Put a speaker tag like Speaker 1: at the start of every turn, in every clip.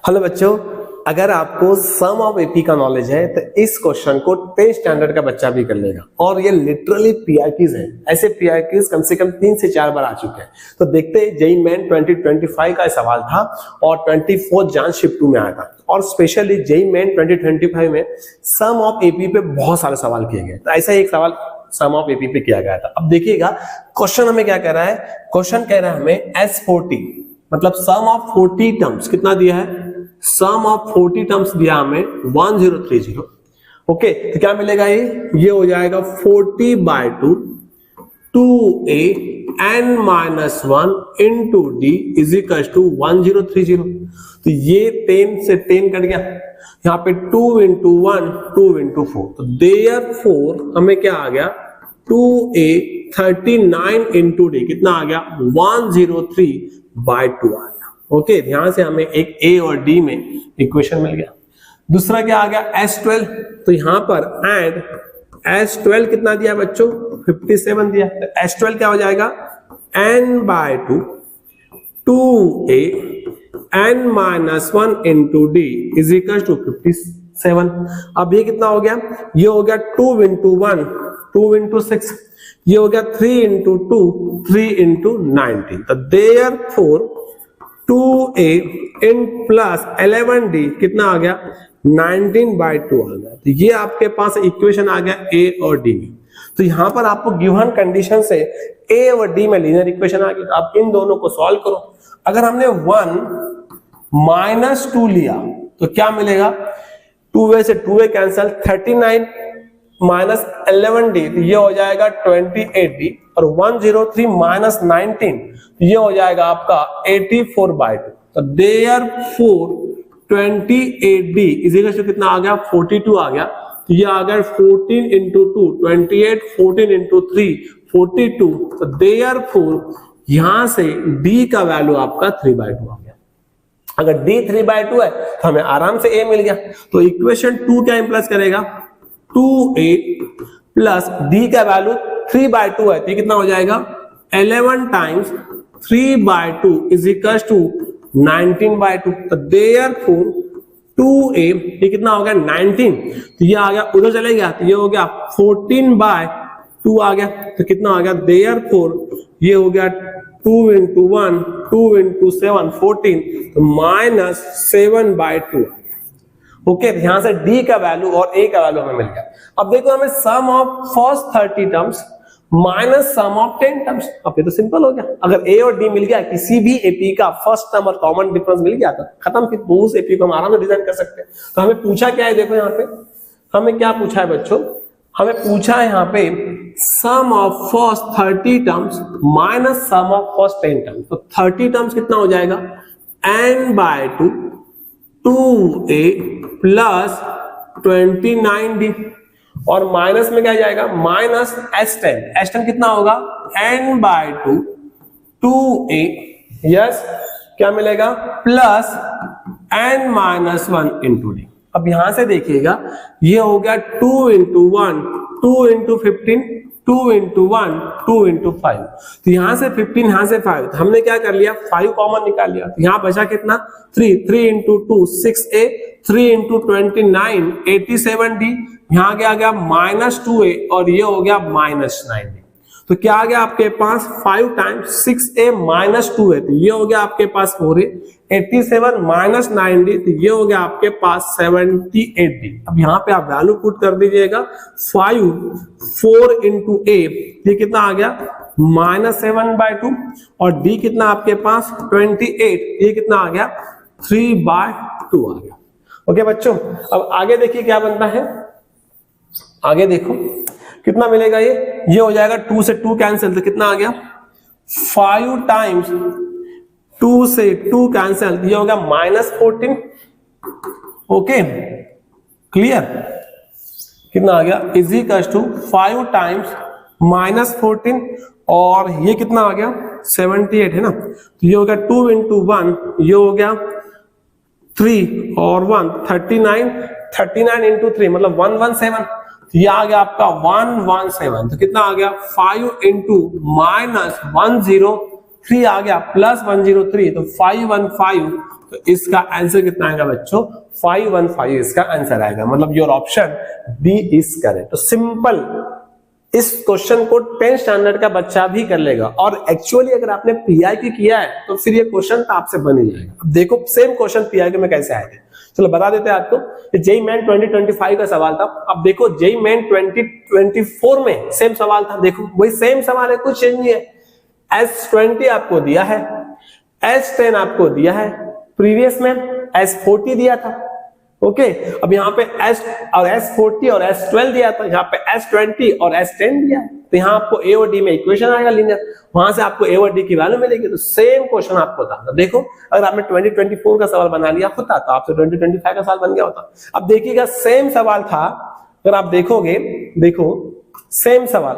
Speaker 1: Hello बच्चों, अगर आपको सम ऑफ एपी का नॉलेज है तो इस क्वेश्चन को 10th स्टैंडर्ड का बच्चा भी कर लेगा। और ये लिटरली पीआईक्यूज है। ऐसे पीआईक्यूज कम से कम 3 से 4 बार आ चुके हैं। तो देखते हैं, जेईई मेन 2025 का सवाल था और 24 जान शिफ्ट 2 में आया था। और स्पेशली जेईई मेन 2025 में सम ऑफ एपी पे बहुत सारे सवाल किए गए। तो ऐसा एक सवाल सम ऑफ एपी पे किया गया था। अब देखिएगा क्वेश्चन हमें क्या कह रहा है। क्वेश्चन कह रहा है हमें S40 मतलब सम ऑफ 40 टर्म्स कितना दिया है, सम ऑफ 40 टर्म्स दिया हमें 1030। ओके, तो क्या मिलेगा, ये हो जाएगा 40/2 2a n - 1 into d is equal to 1030। तो ये 10 से 10 कट गया, यहाँ पे 2 into 1 2 into 4। तो देयरफॉर हमें क्या आ गया, 2a 39 into d कितना आ गया, 103/2 आ गया। ओके, ध्यान से हमें एक ए और डी में इक्वेशन मिल गया। दूसरा क्या आ गया, S12। तो यहां पर एंड S12 कितना दिया बच्चों, 57 दिया। तो S12 क्या हो जाएगा, n/2 2a n - 1 into d is equal to 57। अब ये कितना हो गया, ये हो गया 2 into 1 2 into 6, ये हो गया 3 into 2 3 into 19। तो therefore 2a in plus 11d कितना आ गया, 19/2 आ गया। तो ये आपके पास इक्वेशन आ गया ए और डी में। तो यहां पर आपको गिवन कंडीशन से ए और डी में लीनियर इक्वेशन आ गई। तो आप इन दोनों को सॉल्व करो। अगर हमने 1 - 2 लिया तो क्या मिलेगा, 2a से 2a कैंसिल, 39 - 11d तो ये हो जाएगा 28d और 103 - 19 ये हो जाएगा आपका 84/2। तो therefore 28d is equal to कितना आ गया, 42 आ गया। तो ये आ गया 14 into 2 28, 14 into 3 42। तो देयरफॉर यहां से d का वैल्यू आपका 3/2 आ गया। अगर d 3/2 है तो हमें आराम से a मिल गया। तो इक्वेशन 2 क्या इंप्लाइज करेगा, 2a प्लस d का वैल्यू 3/2 है तो ये कितना हो जाएगा, 11 टाइम्स 3/2 इज इक्वल टू 19/2। तो देयरफॉर 2a ये कितना हो गया, 19। तो ये आ गया, उधर चले गया तो ये हो गया 14/2 आ गया। तो कितना आ गया, देयरफॉर ये हो गया 2 into 1 2 into 7 14 तो -7/2। ओके, ध्यान से डी का वैल्यू और ए का वैल्यू हमें मिल गया। अब देखो हमें sum of first 30 terms minus sum of 10 terms. अब ये तो सिंपल हो गया। अगर ए और डी मिल गया, किसी भी एपी का फर्स्ट टर्म और कॉमन डिफरेंस मिल गया तो खत्म, फिर उस एपी को हम आराम से डिजाइन कर सकते हैं। तो हमें पूछा क्या है, देखो यहाँ पे हमें क्या पूछा है बच्चों, हमें पूछा है यहाँ पे sum of first 30 terms minus sum of first 10 terms. तो 30 टर्म्स कितना हो जाएगा, n/2 2a प्लस 29d और माइनस में क्या जाएगा, माइनस S10 कितना होगा, n/2 2a यस क्या मिलेगा, प्लस n - 1 into d। अब यहां से देखिएगा ये हो गया 2 into 1 2 into 15 2 into 1 2 into 5। तो यहां से 15 यहां से 5, तो हमने क्या कर लिया, 5 कॉमन निकाल लिया। तो यहां बचा कितना, 3 into 2 6a 3 into 29 87d। यहां क्या आ गया -2a और ये हो गया -9d। तो क्या आ गया आपके पास, 5 टाइम्स 6a - 2a तो ये हो गया आपके पास 4a 87 - 9d तो ये हो गया आपके पास 78d। अब यहाँ पे आप वैल्यू पुट कर दीजिएगा, 5 4 into a ये कितना आ गया, -7/2 और d कितना आपके पास 28 ये कितना आ गया, 3/2 आ गया। ओके बच्चों, अब आगे देखिए क्या बनता है। आगे देखो कितना मिलेगा, ये हो जाएगा 2 से 2 कैंसिल तो कितना आ गया, 5 टाइम्स 2 से 2 कैंसिल ये हो गया -14। ओके क्लियर, कितना आ गया, इज इक्वल टू 5 टाइम्स -14 और ये कितना आ गया 78 है ना। तो ये हो गया 2 into 1 ये हो गया 3 और 1 39 into 3 मतलब 117। ये आ गया आपका 117। तो कितना आ गया, 5 into -103 आ गया प्लस 103 तो 515 तो इसका आंसर कितना आएगा बच्चों 515 इसका आंसर आएगा, मतलब your option B is correct. तो सिंपल, इस क्वेश्चन को 10th स्टैंडर्ड का बच्चा भी कर लेगा, और एक्चुअली अगर आपने पीआईक्यू किया है तो फिर ये क्वेश्चन तो आपसे बन ही जाएगा। अब देखो सेम क्वेश्चन पीआईक्यू में कैसे आए थे, चलो बता देते हैं आपको। जेईई मेन 2025 का सवाल था। अब देखो जेईई मेन 2024 में सेम सवाल था, देखो वही सेम सवाल है, कुछ चेंज नहीं है। S20 आपको दिया है, S10 आपको दिया है, प्रीवियस में S40 दिया था, ओके। अब यहाँ पे S और S40 और S12 दिया था, यहाँ पे S20 और S10 दिया है, तो यहाँ आपको A और D में इक्वेशन आएगा लीनियर, वहां से आपको A और D की वैल्यू मिलेगी। तो सेम क्वेश्चन आपको था। तो देखो अगर आपने 2024 का सवाल बना लिया होता तो आपसे 2025 का सवाल बन गया होता। अब देखिएगा सेम सवाल था, अगर आप देखोगे, देखो सेम सवाल,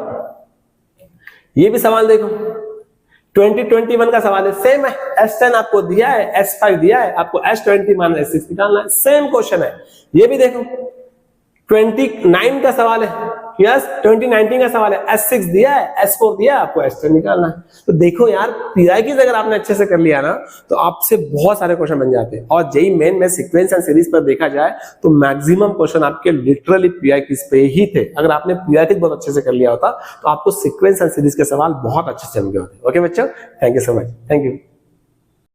Speaker 1: ये भी सवाल देखो 2021 का सवाल है, सेम है। S10 आपको दिया है, S5 दिया है, आपको S20 माइनस S6 निकालना है, सेम क्वेश्चन है। ये भी देखो 29 का सवाल है, यस 2019 का सवाल है, S6 दिया है, S4 दिया है, आपको S10 निकालना है। तो देखो यार पीआईक्यू अगर आपने अच्छे से कर लिया ना तो आपसे बहुत सारे क्वेश्चन बन जाते हैं। और जेईई मेन में सीक्वेंस एंड सीरीज पर देखा जाए तो मैक्सिमम क्वेश्चन आपके लिटरली पीआईक्यू पे ही थे। अगर आपने पीआईक्यू बहुत अच्छे से कर लिया होता तो आपको सीक्वेंस एंड सीरीज के सवाल बहुत अच्छे से समझ होते। ओके बच्चों, thank you so much, thank you.